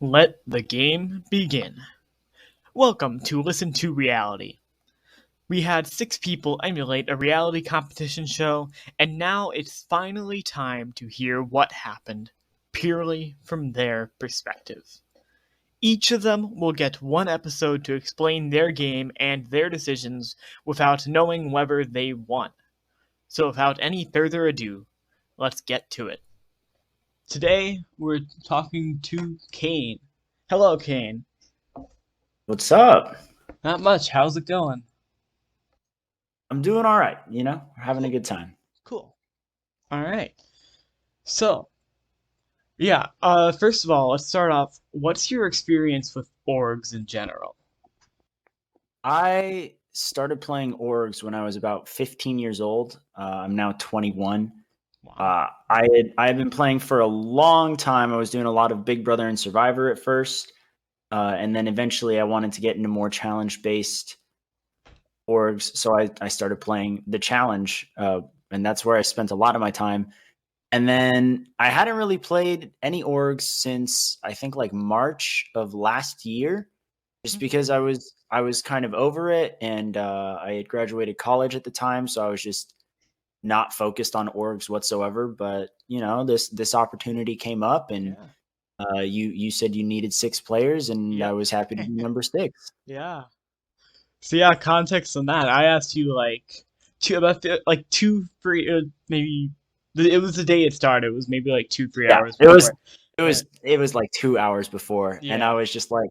Let the game begin. Welcome to Listen to Reality. We had 6 people emulate a reality competition show, and now it's finally time to hear what happened, purely from their perspective. Each of them will get one episode to explain their game and their decisions without knowing whether they won. So without any further ado, let's get to it. Today, we're talking to Kane. Hello, Kane. What's up? Not much. How's it going? I'm doing all right, We're having a good time. Cool. All right. So, yeah, first of all, let's start off. What's your experience with orgs in general? I started playing orgs when I was about 15 years old. I'm now 21. Wow. I had been playing for a long time. I was doing a lot of Big Brother and Survivor at first, and then eventually I wanted to get into more challenge-based orgs, so I started playing the challenge, and that's where I spent a lot of my time. And then I hadn't really played any orgs since I think like March of last year, just because I was kind of over it, and I had graduated college at the time, so I was just not focused on orgs whatsoever. But this opportunity came up, and Yeah. you said you needed 6 players, and I Yep. was happy to be number 6. Yeah. So yeah, context on that. I asked you like 2, 3, maybe it was the day it started. It was maybe like 2, 3 Yeah, hours it was before. it was And it was like 2 hours before, and I yeah. was just like,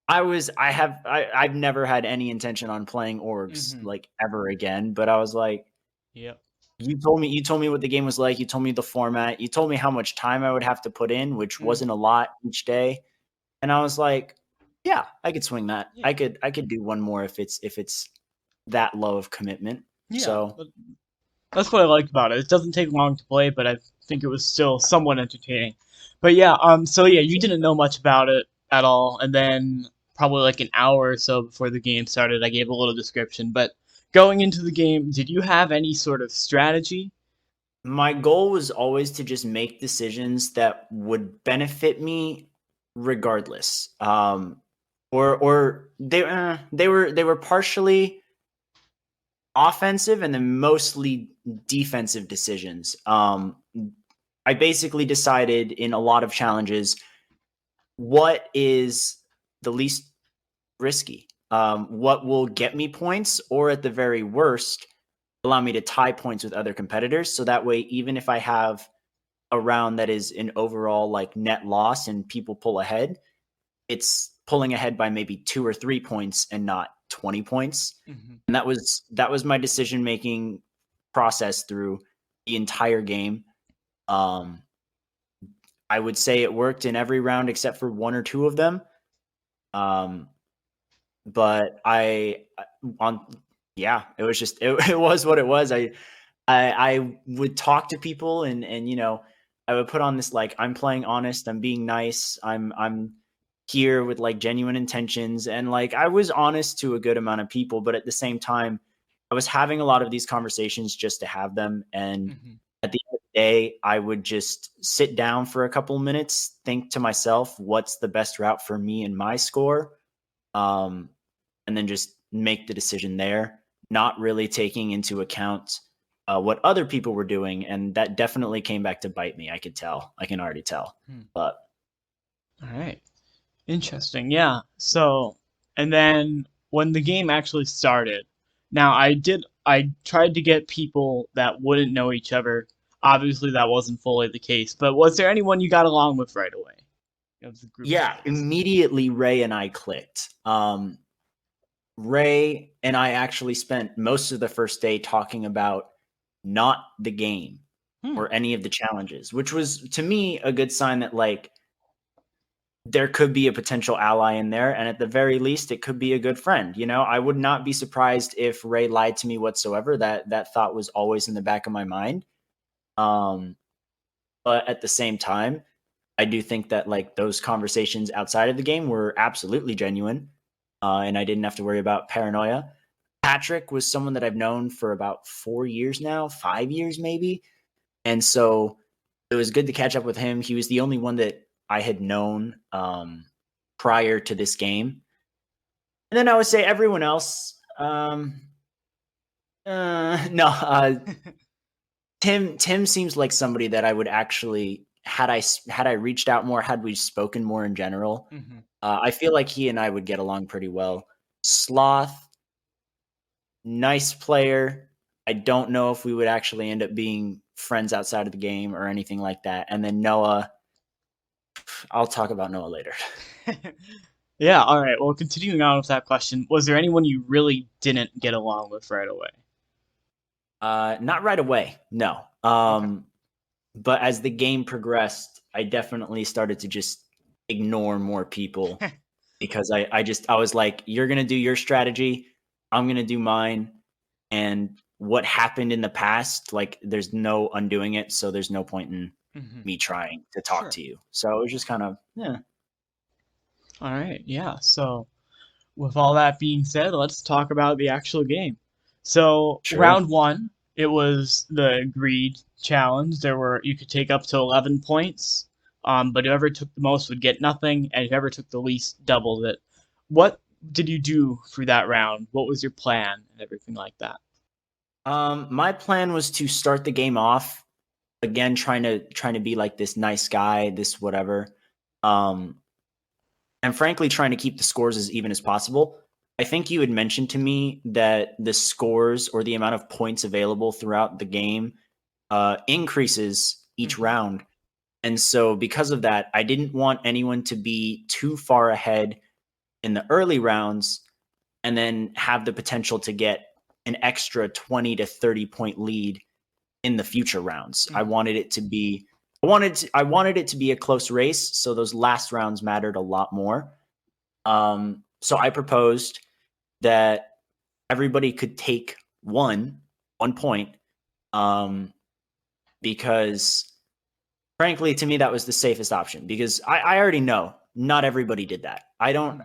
I've never had any intention on playing orgs Mm-hmm. like ever again, but I was like, Yep. you told me what the game was like, you told me the format, you told me how much time I would have to put in, which wasn't a Mm-hmm. lot each day. And I was like, yeah, I could swing that. Yeah. I could do one more if it's that low of commitment. Yeah. So That's what I liked about it. It doesn't take long to play, but I think it was still somewhat entertaining. But yeah, so yeah, you didn't know much about it at all, and then probably like an hour or so before the game started, I gave a little description. But going into the game, did you have any sort of strategy? my goal was always to just make decisions that would benefit me regardless. Or they were partially offensive and then mostly defensive decisions. I basically decided in a lot of challenges what is the least risky, what will get me points, or at the very worst, allow me to tie points with other competitors. So that way, even if I have a round that is an overall like net loss and people pull ahead, it's pulling ahead by maybe 2 or 3 points and not 20 points. Hmm. And that was my decision making process through the entire game. Um, I would say it worked in every round except for 1 or 2 of them. Um, but on yeah, it was just it was what it was. I would talk to people, and I would put on this like, I'm playing honest, I'm being nice, I'm here with like genuine intentions, and like I was honest to a good amount of people, but at the same time I was having a lot of these conversations just to have them. And Hmm. at the end of the day, I would just sit down for a couple minutes, think to myself, what's the best route for me and my score, um, and then just make the decision there, not really taking into account what other people were doing. And that definitely came back to bite me. I could tell. I can already tell. But All right. Interesting. Yeah. So, and then when the game actually started, now I tried to get people that wouldn't know each other. Obviously, that wasn't fully the case, but was there anyone you got along with right away? Of the group of yeah, six. immediately Ray and I clicked. Ray and I actually spent most of the first day talking about not the game Hmm. or any of the challenges, which was to me a good sign that like there could be a potential ally in there, and at the very least it could be a good friend. I would not be surprised if Ray lied to me whatsoever. That thought was always in the back of my mind. um but at the same time, I do think that like those conversations outside of the game were absolutely genuine, and I didn't have to worry about paranoia. Patrick was someone that I've known for about 4 years now, 5 years maybe, and so it was good to catch up with him. He was the only one that I had known prior to this game. And then I would say everyone else. No, Tim seems like somebody that I would actually had I reached out more, had we spoken more in general. Mm-hmm. I feel like he and I would get along pretty well. Sloth, nice player. I don't know if we would actually end up being friends outside of the game or anything like that. And then Noah, I'll talk about Noah later. Yeah, all right. Well, continuing on with that question, was there anyone you really didn't get along with right away? Not right away, no. Okay. But as the game progressed, I definitely started to just ignore more people because I was like, you're gonna do your strategy, I'm gonna do mine, and what happened in the past, like there's no undoing it, so there's no point in Mm-hmm. me trying to talk Sure. to you. So it was just kind of yeah, All right. Yeah. So, with all that being said, let's talk about the actual game. So, sure. round one, it was the greed challenge. You could take up to 11 points, but whoever took the most would get nothing, and whoever took the least doubled it. What did you do for that round? What was your plan and everything like that? My plan was to start the game off again, trying to be like this nice guy, this whatever. Um, and frankly trying to keep the scores as even as possible. I think you had mentioned to me that the scores or the amount of points available throughout the game increases each Mm-hmm. round. And so, because of that, I didn't want anyone to be too far ahead in the early rounds and then have the potential to get an extra 20 to 30 point lead in the future rounds. I Mm-hmm. wanted it to be I wanted it to be a close race, so those last rounds mattered a lot more. So I proposed that everybody could take one point, um, because frankly, to me, that was the safest option because I already know not everybody did that. I don't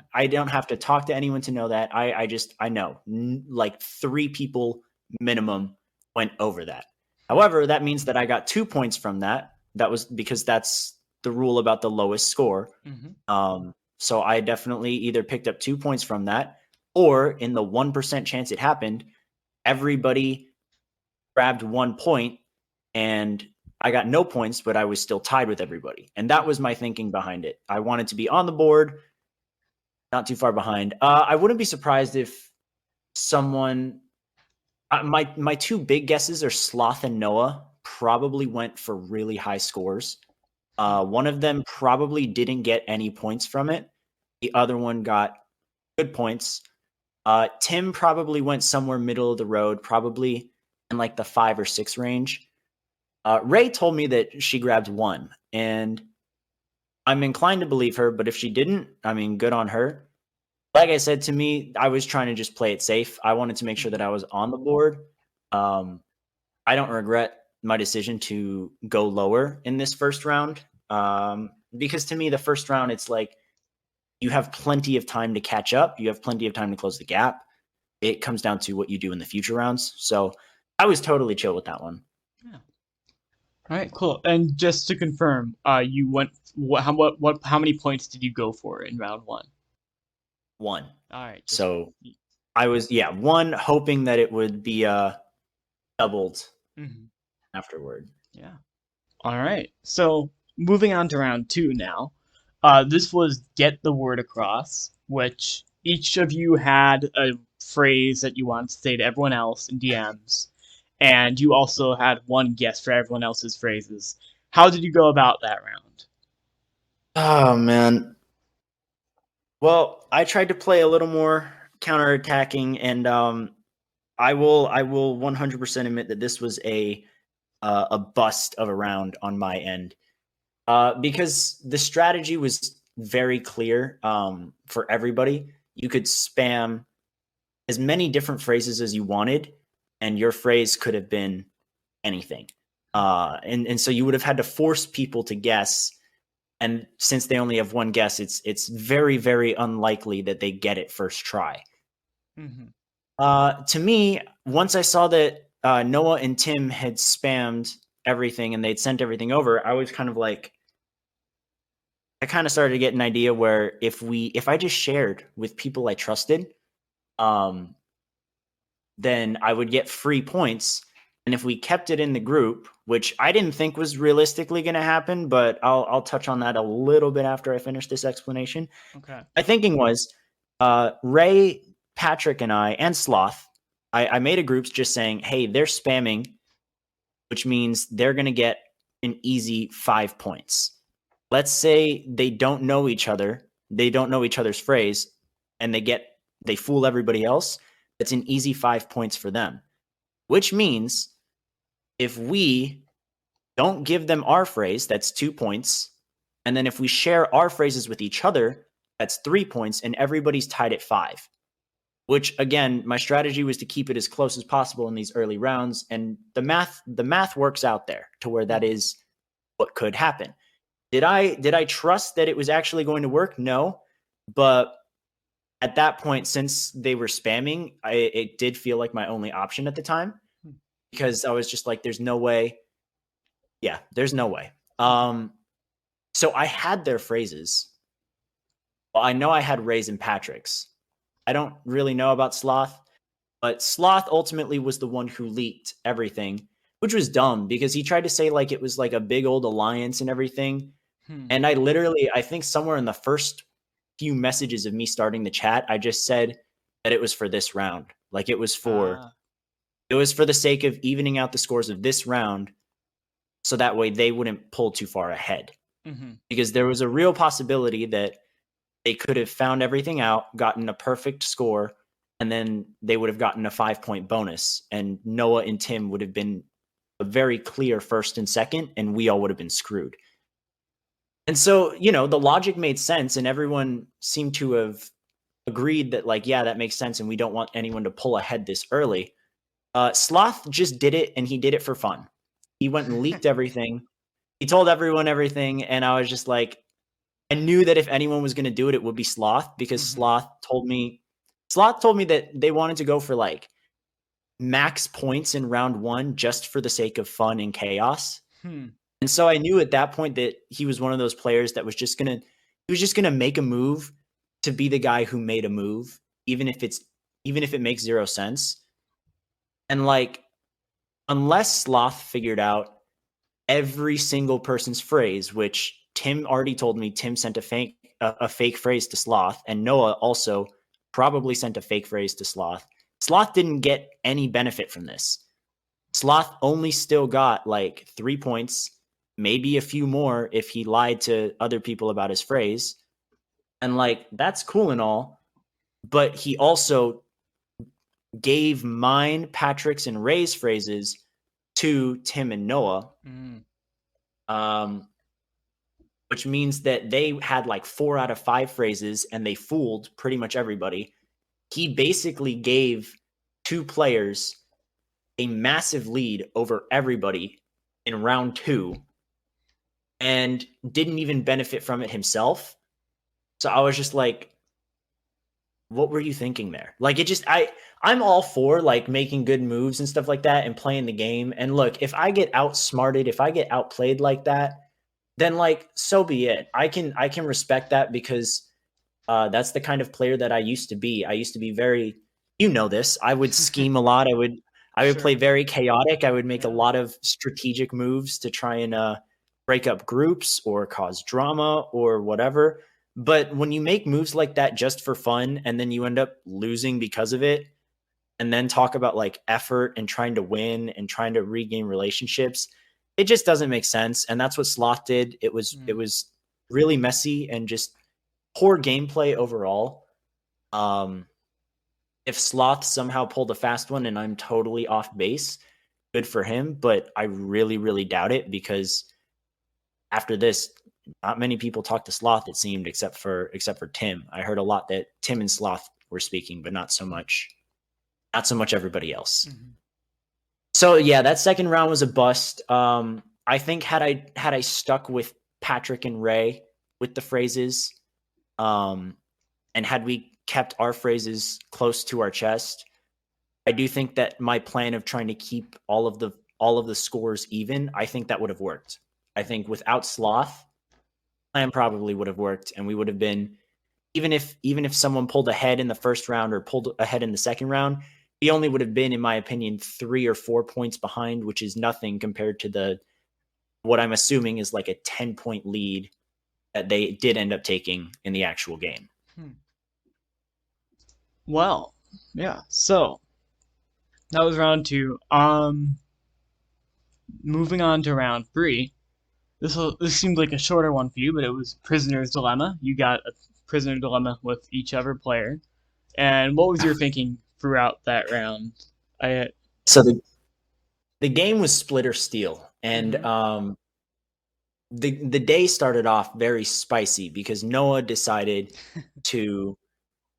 have to talk to anyone to know that. I know like 3 people minimum went over that. However, that means that I got 2 points from that. That was because that's the rule about the lowest score. Mm-hmm. So I definitely either picked up 2 points from that, or in the 1% chance it happened, everybody grabbed 1 point and I got no points, but I was still tied with everybody. And that was my thinking behind it. I wanted to be on the board, not too far behind. I wouldn't be surprised if someone, my two big guesses are Sloth and Noah, probably went for really high scores. One of them probably didn't get any points from it. The other one got good points. Tim probably went somewhere middle of the road, probably in like the 5 or 6 range. Ray told me that she grabbed one, and I'm inclined to believe her, but if she didn't, I mean, good on her. Like I said, to me, I was trying to just play it safe. I wanted to make sure that Mm-hmm. I was on the board. Um, I don't regret my decision to go lower in this first round, because to me, the first round, it's like you have plenty of time to catch up. You have plenty of time to close the gap. It comes down to what you do in the future rounds. So I was totally chill with that one. Yeah. All right, cool. And just to confirm, you went how many points did you go for in round one? One. All right, just one. So I was, yeah, one hoping that it would be doubled Mm-hmm. afterward. Yeah. All right. So moving on to round two now. This was get the word across, which each of you had a phrase that you wanted to say to everyone else in DMs, and you also had one guess for everyone else's phrases. How did you go about that round? Oh man. Well, I tried to play a little more counterattacking, and I will 100% admit that this was a bust of a round on my end, because the strategy was very clear, for everybody. You could spam as many different phrases as you wanted, and your phrase could have been anything. And so you would have had to force people to guess. And since they only have one guess, it's very, very unlikely that they get it first try. Mm-hmm. To me, once I saw that Noah and Tim had spammed everything and they'd sent everything over, I was kind of like, I kind of started to get an idea where if I just shared with people I trusted, then I would get free points. And if we kept it in the group, which I didn't think was realistically going to happen, but I'll touch on that a little bit after I finish this explanation. Okay. My thinking was Ray, Patrick, and I, and Sloth, I made a group just saying, hey, they're spamming, which means they're going to get an easy 5 points. Let's say they don't know each other, they don't know each other's phrase, and they fool everybody else. That's an easy 5 points for them, which means if we don't give them our phrase, that's 2 points. And then if we share our phrases with each other, that's 3 points, and everybody's tied at 5. Which again, my strategy was to keep it as close as possible in these early rounds. And the math works out there to where that is what could happen. Did I trust that it was actually going to work? No. But at that point, since they were spamming, it did feel like my only option at the time, because I was just like, there's no way. Yeah, there's no way. So I had their phrases. Well, I know I had Ray's and Patrick's. I don't really know about Sloth, but Sloth ultimately was the one who leaked everything, which was dumb because he tried to say like it was like a big old alliance and everything. And I think somewhere in the first few messages of me starting the chat, I just said that it was for this round. Like it was for the sake of evening out the scores of this round, so that way they wouldn't pull too far ahead. Because there was a real possibility that they could have found everything out, gotten a perfect score, and then they would have gotten a 5-point bonus. And Noah and Tim would have been a very clear first and second, and we all would have been screwed. And so, the logic made sense, and everyone seemed to have agreed that, like, yeah, that makes sense, and we don't want anyone to pull ahead this early. Sloth just did it, and he did it for fun. He went and leaked everything. He told everyone everything, and I was just like, I knew that if anyone was going to do it, it would be Sloth, because Sloth told me that they wanted to go for like max points in round 1 just for the sake of fun and chaos. And so I knew at that point that he was one of those players that was just going to make a move to be the guy who made a move, even if it makes zero sense. And like, unless Sloth figured out every single person's phrase, which Tim already told me Tim sent a fake phrase to Sloth, and Noah also probably sent a fake phrase to Sloth. Sloth didn't get any benefit from this. Sloth only still got like 3 points, maybe a few more if he lied to other people about his phrase. And like, that's cool and all, but he also gave mine, Patrick's, and Ray's phrases to Tim and Noah. Which means that they had like 4 out of 5 phrases and they fooled pretty much everybody. He basically gave 2 players a massive lead over everybody in round 2 and didn't even benefit from it himself. So I was just like, what were you thinking there? Like, I'm all for like making good moves and stuff like that and playing the game. And look, if I get outsmarted, if I get outplayed like that, then like, so be it. I can respect that, because that's the kind of player that I used to be. I used to be very, this. I would scheme a lot. I would play very chaotic. I would make a lot of strategic moves to try and break up groups or cause drama or whatever. But when you make moves like that just for fun and then you end up losing because of it, and then talk about like effort and trying to win and trying to regain relationships, it just doesn't make sense. And that's what Sloth did. It was really messy and just poor gameplay overall. If Sloth somehow pulled a fast one and I'm totally off base, good for him. But I really, really doubt it, because after this, not many people talk to Sloth, it seemed, except for Tim. I heard a lot that Tim and Sloth were speaking, but not so much everybody else. So yeah, that second round was a bust. I think had I stuck with Patrick and Ray with the phrases, and had we kept our phrases close to our chest, I do think that my plan of trying to keep all of the scores even, I think that would have worked. I think without Sloth, plan probably would have worked, and we would have been, even if someone pulled ahead in the first round or pulled ahead in the second round, he only would have been, in my opinion, 3 or 4 points behind, which is nothing compared to the what I'm assuming is like a 10-point lead that they did end up taking in the actual game. Well, yeah. So that was round two. Moving on to round three. This seemed like a shorter one for you, but it was prisoner's dilemma. You got a prisoner dilemma with each other player. And what was your thinking throughout that round? I So the game was split or steal, and the day started off very spicy because Noah decided to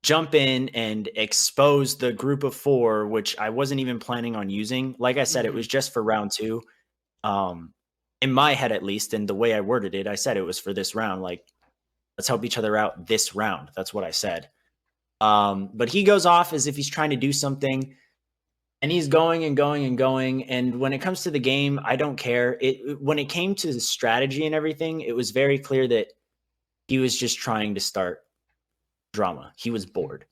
jump in and expose the group of 4, which I wasn't even planning on using. Like I said, it was just for round 2. In my head, at least, and the way I worded it, I said it was for this round. Like, let's help each other out this round. That's what I said. But he goes off as if he's trying to do something, and he's going and going and going. And when it comes to the game, I don't care. When it came to the strategy and everything, it was very clear that he was just trying to start drama. He was bored.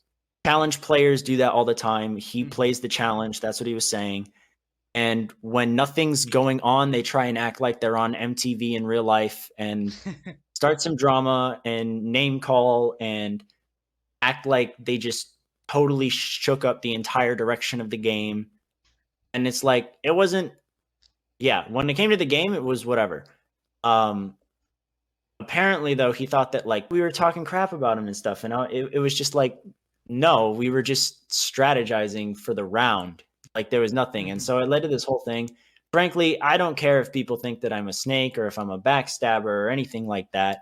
Challenge players do that all the time. He plays the challenge. That's what he was saying. And when nothing's going on, they try and act like they're on MTV in real life and start some drama and name call and act like they just totally shook up the entire direction of the game. And it's like, it wasn't, when it came to the game, it was whatever. Apparently, though, he thought that like we were talking crap about him and stuff. And it was just like, no, we were just strategizing for the round. Like there was nothing. And so it led to this whole thing. Frankly, I don't care if people think that I'm a snake or if I'm a backstabber or anything like that.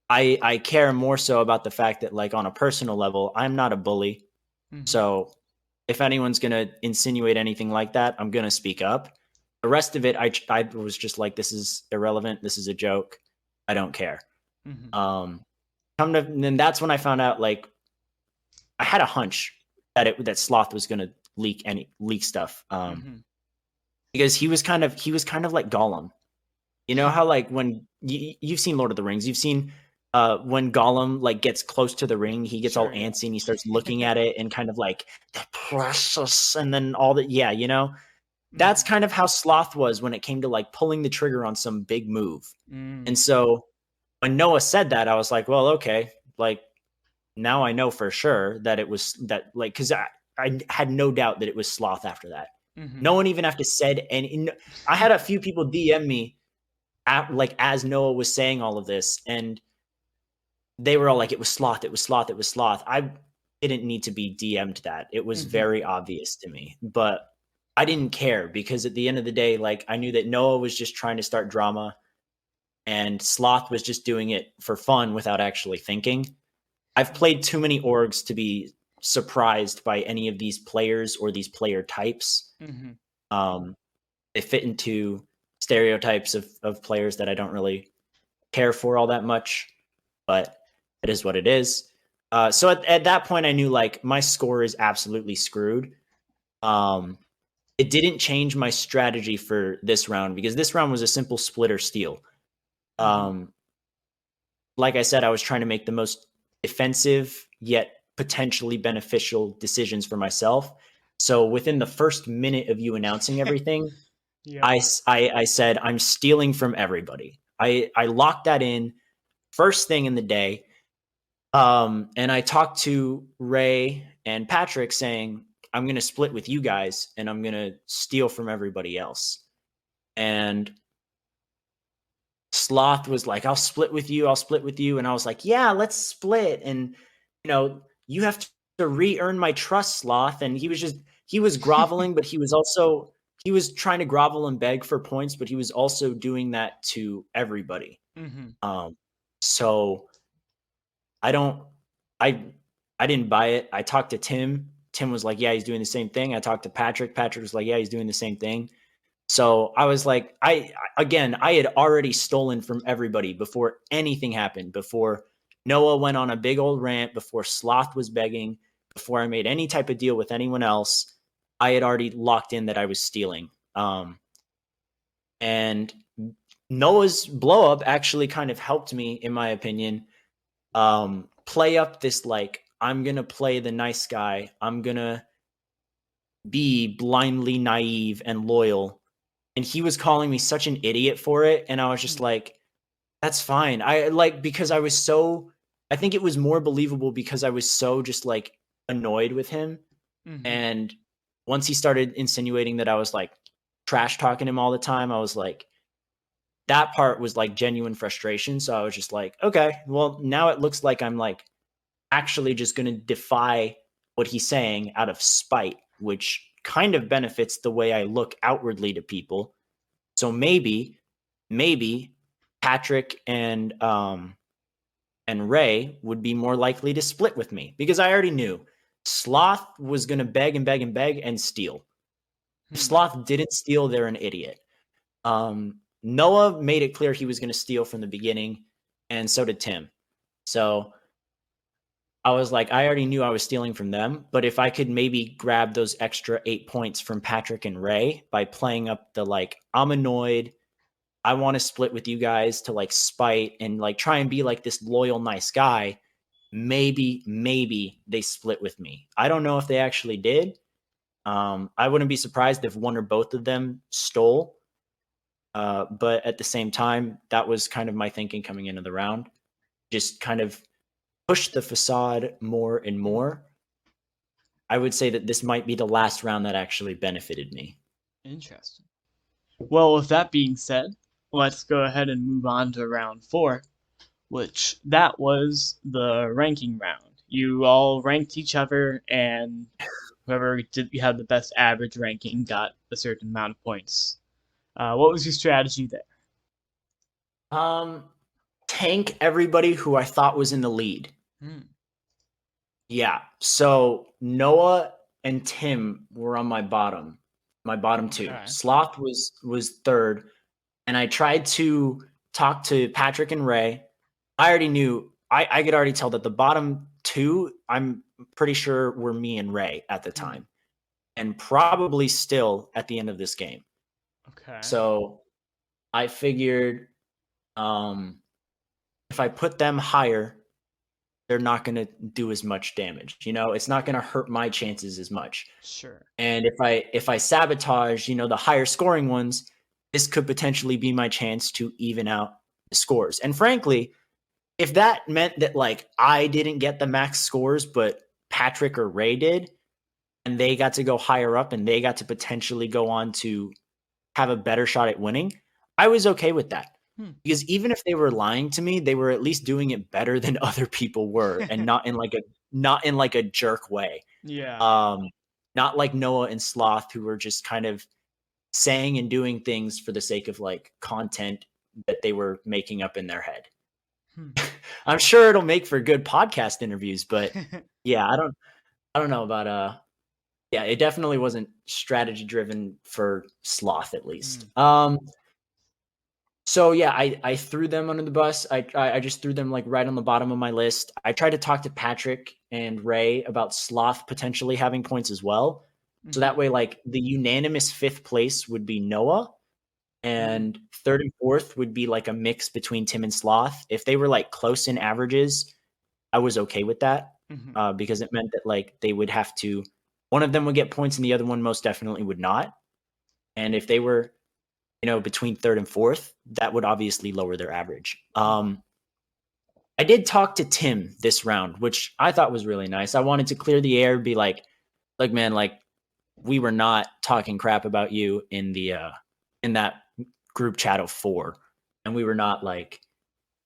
I care more so about the fact that, like, on a personal level, I'm not a bully. So if anyone's going to insinuate anything like that, I'm going to speak up. The rest of it, I was just like, this is irrelevant. This is a joke. I don't care. Then that's when I found out, like, I had a hunch that Sloth was going to leak stuff. Because he was kind of like Gollum. You know how, like, when you've seen Lord of the Rings, you've seen when Gollum like gets close to the ring, he gets all antsy and he starts looking at it and kind of like the precious, and then all that. Yeah, you know, that's kind of how Sloth was when it came to like pulling the trigger on some big move. And so when Noah said that, I was like, well, okay, like now I know for sure that it was that, like, because I had no doubt that it was Sloth after that. No one even have to said any. I had a few people DM me like as Noah was saying all of this, and they were all like, it was Sloth, it was Sloth, it was Sloth. I didn't need to be DM'd that. It was very obvious to me, but I didn't care because at the end of the day, like, I knew that Noah was just trying to start drama and Sloth was just doing it for fun without actually thinking. I've played too many orgs to be surprised by any of these players or these player types. They fit into stereotypes of players that I don't really care for all that much, but it is what it is. So at that point, I knew, like, my score is absolutely screwed. It didn't change my strategy for this round because this round was a simple split or steal. Like I said, I was trying to make the most defensive yet potentially beneficial decisions for myself. So within the first minute of you announcing everything, I said, I'm stealing from everybody. I locked that in first thing in the day. And I talked to Ray and Patrick saying, I'm going to split with you guys and I'm going to steal from everybody else. And Sloth was like, I'll split with you. I'll split with you. And I was like, yeah, let's split. And, you know, you have to re-earn my trust, Sloth. And he was groveling, but he was trying to grovel and beg for points, but he was also doing that to everybody. So I didn't buy it. I talked to Tim. Tim was like, yeah, he's doing the same thing. I talked to Patrick. Patrick was like, yeah, he's doing the same thing. So I was like, I had already stolen from everybody before anything happened, before Noah went on a big old rant, before Sloth was begging, before I made any type of deal with anyone else. I had already locked in that I was stealing. And Noah's blow up actually kind of helped me, in my opinion, play up this like, I'm gonna play the nice guy. I'm gonna be blindly naive and loyal. And he was calling me such an idiot for it. And I was just Hmm. like, that's fine. I like, because I was so, I think it was more believable because I was so just like annoyed with him. Mm-hmm. And once he started insinuating that I was like trash talking him all the time, I was like, that part was like genuine frustration. So I was just like, okay, well, now it looks like I'm like actually just going to defy what he's saying out of spite, which kind of benefits the way I look outwardly to people. So maybe Patrick and Ray would be more likely to split with me because I already knew Sloth was going to beg and beg and beg and steal. If Hmm. Sloth didn't steal, they're an idiot. Noah made it clear he was going to steal from the beginning, and so did Tim. So I was like, I already knew I was stealing from them, but if I could maybe grab those extra 8 points from Patrick and Ray by playing up the like, I'm annoyed, I want to split with you guys to like spite and like try and be like this loyal, nice guy. Maybe they split with me. I don't know if they actually did. I wouldn't be surprised if one or both of them stole. But at the same time, that was kind of my thinking coming into the round. Just kind of push the facade more and Hmm. more. I would say that this might be the last round that actually benefited me. Interesting. Well, with that being said, let's go ahead and move on to round four, which that was the ranking round. You all ranked each other, and whoever did had the best average ranking got a certain amount of points. What was your strategy there? Um, tank everybody who I thought was in the lead. Hmm. Yeah. So Noah and Tim were on my bottom two. Okay. Sloth was third, and I tried to talk to Patrick and Ray. I already knew I could already tell that the bottom two, I'm pretty sure were me and Ray at the Hmm. time, and probably still at the end of this game. Okay. So I figured if I put them higher, they're not going to do as much damage. It's not going to hurt my chances as much. Sure. And if I sabotage, the higher scoring ones, this could potentially be my chance to even out the scores. And frankly, if that meant that like I didn't get the max scores, but Patrick or Ray did, and they got to go higher up and they got to potentially go on to have a better shot at winning, I was okay with that. Hmm. Because even if they were lying to me, they were at least doing it better than other people were, and not in like a jerk way. Yeah. Um, Not like Noah and Sloth, who were just kind of saying and doing things for the sake of like content that they were making up in their head. Hmm. I'm sure it'll make for good podcast interviews, but yeah, I don't know about yeah, it definitely wasn't strategy driven for Sloth at least. Hmm. So yeah, I threw them under the bus. I just threw them like right on the bottom of my list. I tried to talk to Patrick and Ray about Sloth potentially having points as well. So Mm-hmm. that way, like the unanimous fifth place would be Noah, Hmm. and third and fourth would be like a mix between Tim and Sloth. If they were like close in averages, I was okay with that Hmm. because it meant that like they would have to, one of them would get points and the other one most definitely would not. And if they were between third and fourth, that would obviously lower their average. I did talk to Tim this round, which I thought was really nice. I wanted to clear the air, be like man, like we were not talking crap about you in that group chat of four, and we were not like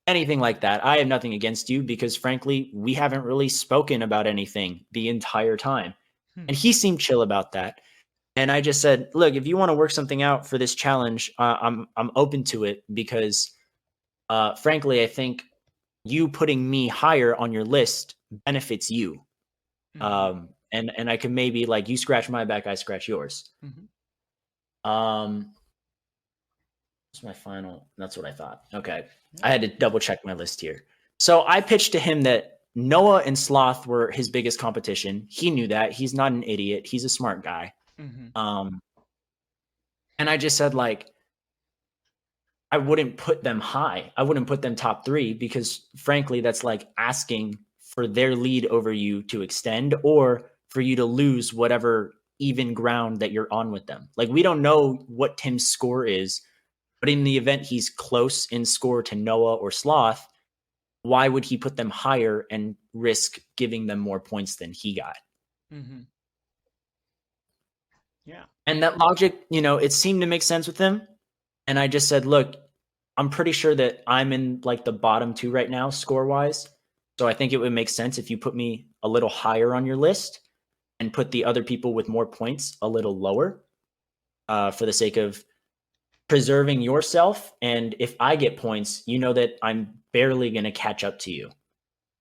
anything like that. I have nothing against you because frankly, we haven't really spoken about anything the entire time, Hmm. and he seemed chill about that. And I just said, look, if you want to work something out for this challenge, I'm open to it because, frankly, I think you putting me higher on your list benefits you. Hmm. And I can maybe like you scratch my back, I scratch yours. Hmm. Um, What's my final? That's what I thought. Okay, Yeah. I had to double check my list here. So I pitched to him that Noah and Sloth were his biggest competition. He knew that. He's not an idiot. He's a smart guy. Hmm. Um, and I just said like I wouldn't put them high. I wouldn't put them top 3 because frankly, that's like asking for their lead over you to extend or for you to lose whatever even ground that you're on with them. Like we don't know what Tim's score is, but in the event he's close in score to Noah or Sloth, why would he put them higher and risk giving them more points than he got? Mm-hmm. Yeah. And that logic, it seemed to make sense with him. And I just said, look, I'm pretty sure that I'm in like the bottom 2 right now, score wise. So I think it would make sense if you put me a little higher on your list and put the other people with more points a little lower for the sake of preserving yourself. And if I get points, you know that I'm barely going to catch up to you.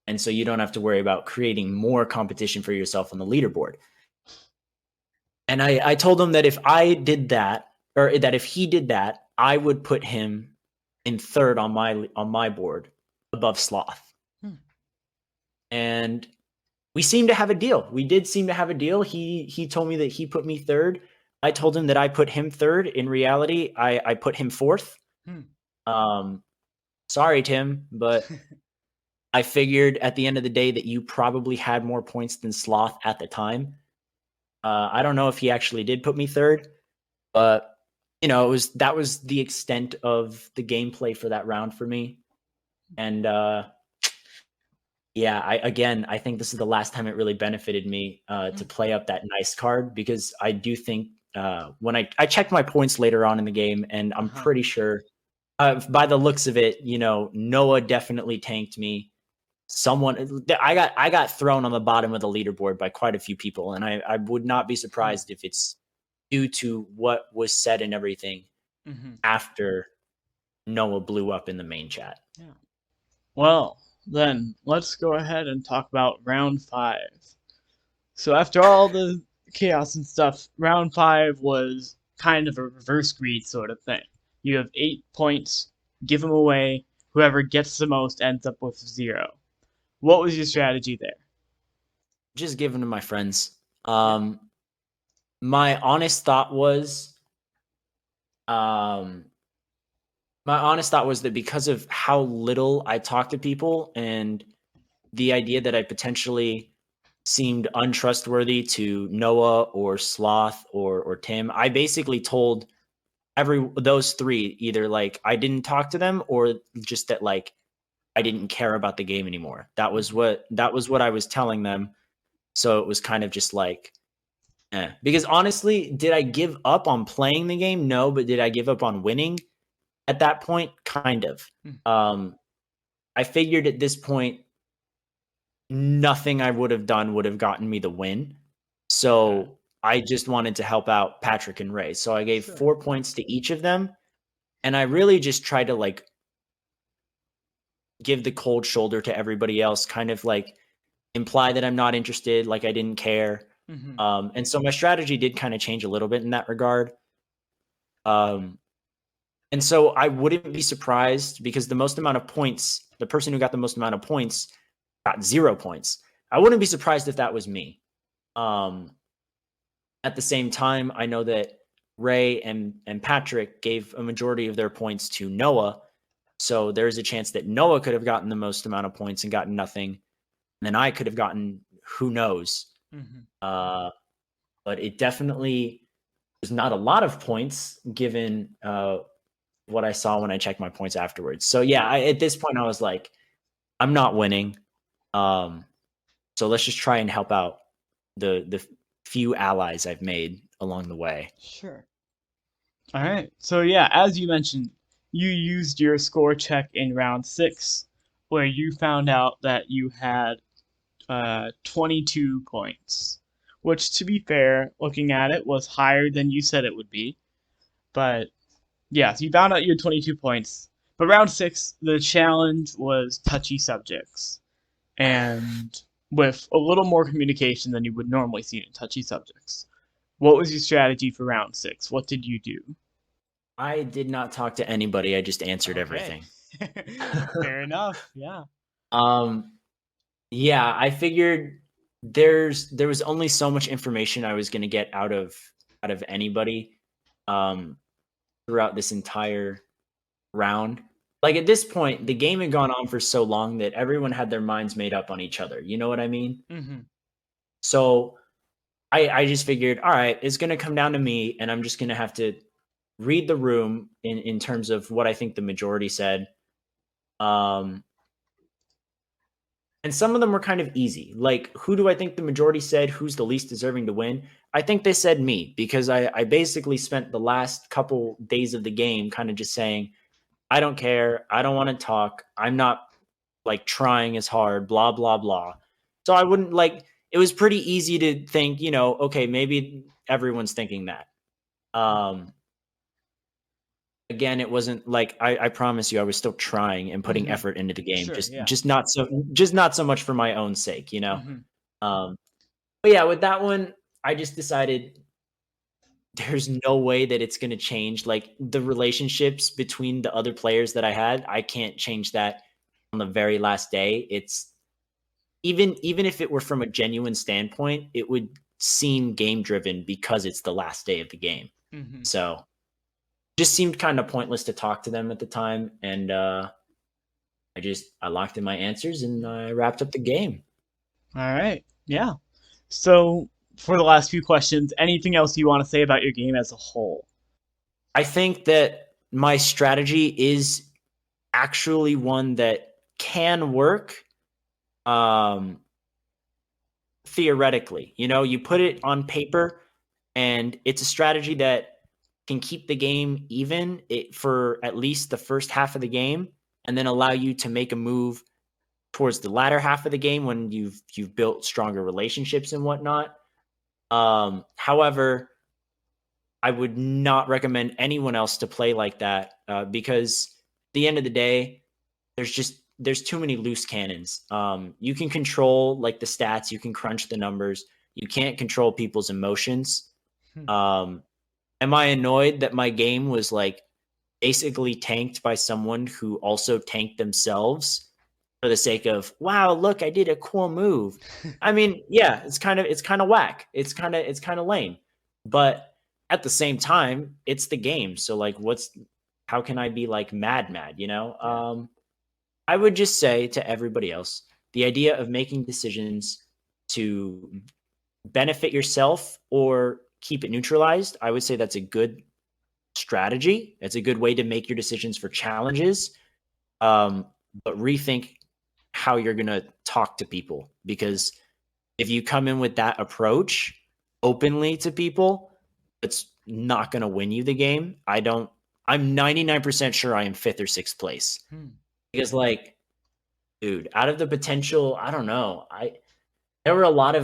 And so you don't have to worry about creating more competition for yourself on the leaderboard. And I told him that if I did that, or that if he did that, I would put him in 3rd on my board above Sloth. And we seemed to have a deal. We did seem to have a deal. He told me that he put me 3rd. I told him that I put him 3rd. In reality, I put him 4th. Sorry, Tim, but I figured at the end of the day that you probably had more points than Sloth at the time. I don't know if he actually did put me 3rd, but that was the extent of the gameplay for that round for me. And yeah, I think this is the last time it really benefited me to play up that nice card, because I do think when I checked my points later on in the game, and I'm pretty sure by the looks of it, Noah definitely tanked me. I got thrown on the bottom of the leaderboard by quite a few people, and I would not be surprised if it's due to what was said and everything after Noah blew up in the main chat. Yeah. Well, then let's go ahead and talk about round 5. So after all the chaos and stuff, round 5 was kind of a reverse greed sort of thing. You have 8 points, give them away. Whoever gets the most ends up with 0. What was your strategy there? Just give them to my friends. My honest thought was, that because of how little I talk to people and the idea that I potentially seemed untrustworthy to Noah or Sloth or Tim, I basically told those 3 either like I didn't talk to them or just that like I didn't care about the game anymore. That was what I was telling them. So it was kind of just like, because honestly, did I give up on playing the game? No, but did I give up on winning at that point? Kind of. I figured at this point, nothing I would have done would have gotten me the win. So I just wanted to help out Patrick and Ray. So I gave 4 points to each of them. And I really just tried to like give the cold shoulder to everybody else, kind of like imply that I'm not interested, like I didn't care. And so my strategy did kind of change a little bit in that regard. And so I wouldn't be surprised, because the person who got the most amount of points got 0 points. I wouldn't be surprised if that was me. At the same time, I know that Ray and Patrick gave a majority of their points to Noah. So there's a chance that Noah could have gotten the most amount of points and gotten nothing. And then I could have gotten who knows. But it definitely was not a lot of points given what I saw when I checked my points afterwards. So yeah, at this point I was like, I'm not winning. So let's just try and help out the few allies I've made along the way. Sure. All right. So yeah, as you mentioned, you used your score check in round 6, where you found out that you had 22 points, which, to be fair, looking at it, was higher than you said it would be. But yeah, so you found out you had 22 points. But round 6, the challenge was touchy subjects, and with a little more communication than you would normally see in touchy subjects. What was your strategy for round 6? What did you do? I did not talk to anybody. I just answered everything. Fair enough. Yeah. Yeah, I figured there was only so much information I was going to get out of anybody throughout this entire round. Like at this point, the game had gone on for so long that everyone had their minds made up on each other. You know what I mean? Mm-hmm. So I just figured, all right, it's going to come down to me, and I'm just going to have to read the room in terms of what I think the majority said. Um, and some of them were kind of easy. Like, who do I think the majority said? Who's the least deserving to win? I think they said me because I basically spent the last couple days of the game kind of just saying, I don't care. I don't want to talk. I'm not like trying as hard, blah, blah, blah. So I wouldn't like, it was pretty easy to think, okay, maybe everyone's thinking that. Um, Again, it wasn't like I promise you, I was still trying and putting Mm-hmm. effort into the game, Sure. just Yeah. just not so much for my own sake. Mm-hmm. Um, but yeah, with that one, I just decided there's no way that it's going to change. Like the relationships between the other players that I had, I can't change that on the very last day. It's even if it were from a genuine standpoint, it would seem game driven because it's the last day of the game. Mm-hmm. So just seemed kind of pointless to talk to them at the time, and I locked in my answers and I wrapped up the game. All right. Yeah. So, for the last few questions, anything else you want to say about your game as a whole? I think that my strategy is actually one that can work. Um, Theoretically, you put it on paper, and it's a strategy that can keep the game even for at least the first half of the game, and then allow you to make a move towards the latter half of the game when you've built stronger relationships and whatnot. However, I would not recommend anyone else to play like that because at the end of the day, there's too many loose cannons. You can control like the stats, you can crunch the numbers, you can't control people's emotions. Hmm. Um, am I annoyed that my game was like basically tanked by someone who also tanked themselves for the sake of, wow, look, I did a cool move? I mean, yeah, it's kind of whack. It's kind of lame. But at the same time, it's the game. So like how can I be like mad? Yeah. I would just say to everybody else, the idea of making decisions to benefit yourself or keep it neutralized, I would say that's a good strategy. It's a good way to make your decisions for challenges. Um, but rethink how you're going to talk to people, because if you come in with that approach openly to people, it's not going to win you the game. I'm 99% sure I am fifth or sixth place Hmm. because like, dude, out of the potential, I don't know. There were a lot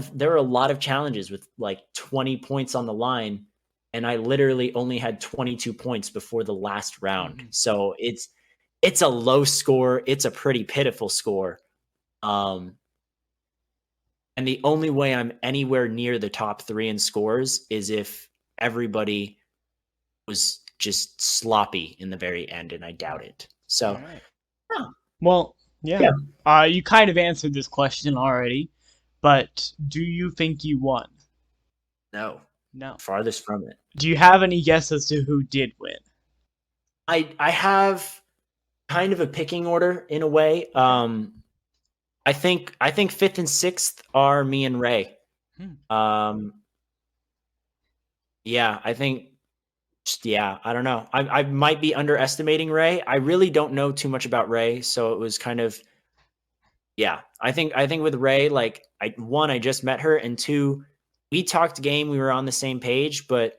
of challenges with like 20 points on the line, and I literally only had 22 points before the last round. Mm-hmm. So it's a low score. It's a pretty pitiful score. Um, and the only way I'm anywhere near the top 3 in scores is if everybody was just sloppy in the very end, and I doubt it. All So, right. yeah. Well, yeah. Yeah. You kind of answered this question already, but do you think you won? No, No. farthest from it. Do you have any guess as to who did win? I have kind of a picking order in a way. Okay. I think fifth and sixth are me and Ray. Hmm. Um, yeah, I think. Yeah, I don't know. I might be underestimating Ray. I really don't know too much about Ray, so it was kind of, yeah. I think with Ray, like I just met her, and two, we talked game. We were on the same page, but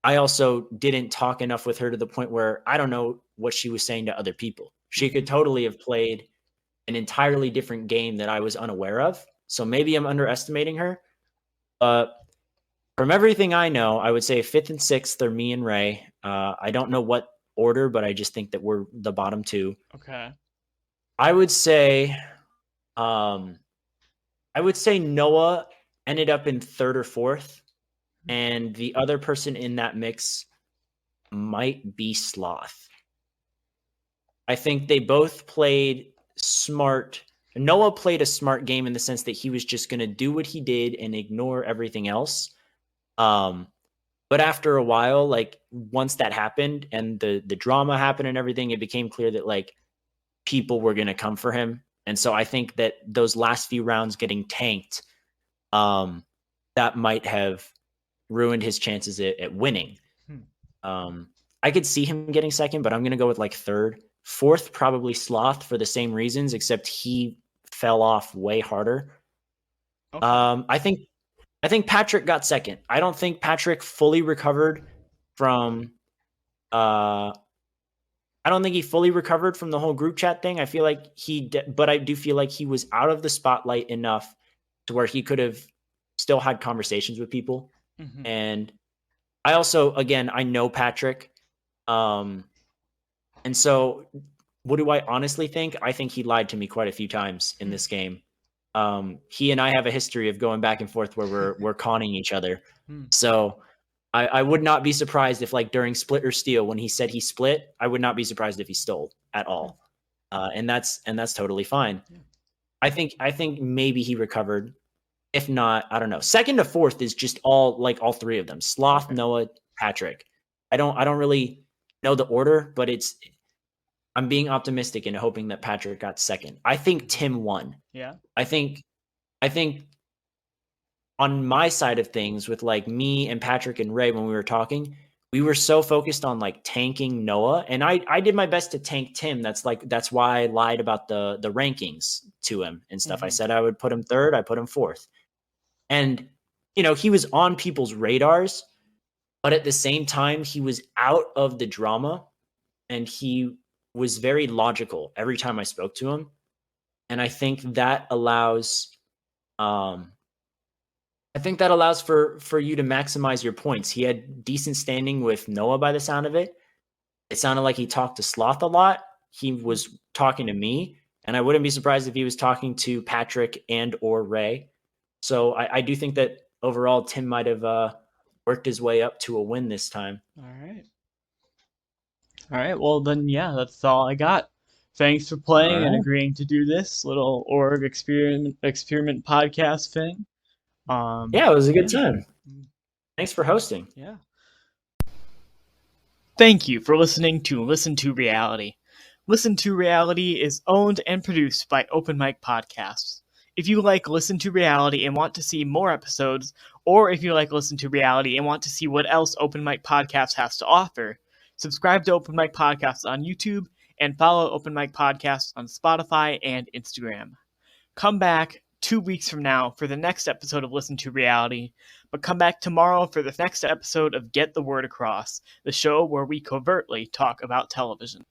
I also didn't talk enough with her to the point where I don't know what she was saying to other people. She Mm-hmm. could totally have played an entirely different game that I was unaware of. So maybe I'm underestimating her. But from everything I know, I would say fifth and sixth are me and Ray. I don't know what order, but I just think that we're the bottom two. Okay. I would say, um, I would say Noah ended up in third or fourth, and the other person in that mix might be Sloth. I think they both played smart. Noah played a smart game in the sense that he was just going to do what he did and ignore everything else. Um, But after a while, like once that happened and the drama happened and everything, it became clear that like people were going to come for him. And so I think that those last few rounds getting tanked, that might have ruined his chances at winning. I could see him getting second, but I'm going to go with like third. Fourth, probably Sloth for the same reasons, except he fell off way harder. Okay. I think Patrick got second. I don't think Patrick fully recovered from I don't think he fully recovered from the whole group chat thing. I feel like but I do feel like he was out of the spotlight enough to where he could have still had conversations with people. Mm-hmm. And I also, again, I know Patrick. And so what do I honestly think? I think he lied to me quite a few times in this game. He and I have a history of going back and forth where we're conning each other. So I would not be surprised if, like, during split or steal, when he said he split, I would not be surprised if he stole at all. And that's totally fine. I think maybe he recovered. If not, I don't know. Second to fourth is just all three of them: Sloth, Noah, Patrick. I don't really know the order, but I'm being optimistic and hoping that Patrick got second. I think Tim won. Yeah. I think on my side of things, with like me and Patrick and Ray, when we were talking, we were so focused on like tanking Noah, and I did my best to tank Tim. That's why I lied about the rankings to him and stuff. I said I would put him third. I put him fourth. And, he was on people's radars, but at the same time, he was out of the drama, and he was very logical every time I spoke to him. And I think that allows for you to maximize your points. He had decent standing with Noah by the sound of it. It sounded like he talked to Sloth a lot. He was talking to me, and I wouldn't be surprised if he was talking to Patrick and or Ray. So I do think that overall Tim might have worked his way up to a win this time. All right. Well, then, yeah, that's all I got. Thanks for playing and agreeing to do this little org experiment podcast thing. Yeah, it was a good time. Thanks for hosting. Yeah. Thank you for listening to Listen to Reality. Listen to Reality is owned and produced by Open Mic Podcasts. If you like Listen to Reality and want to see more episodes, or if you like Listen to Reality and want to see what else Open Mic Podcasts has to offer, subscribe to Open Mic Podcasts on YouTube and follow Open Mic Podcasts on Spotify and Instagram. Come back 2 weeks from now for the next episode of Listen to Reality, but come back tomorrow for the next episode of Get the Word Across, the show where we covertly talk about television.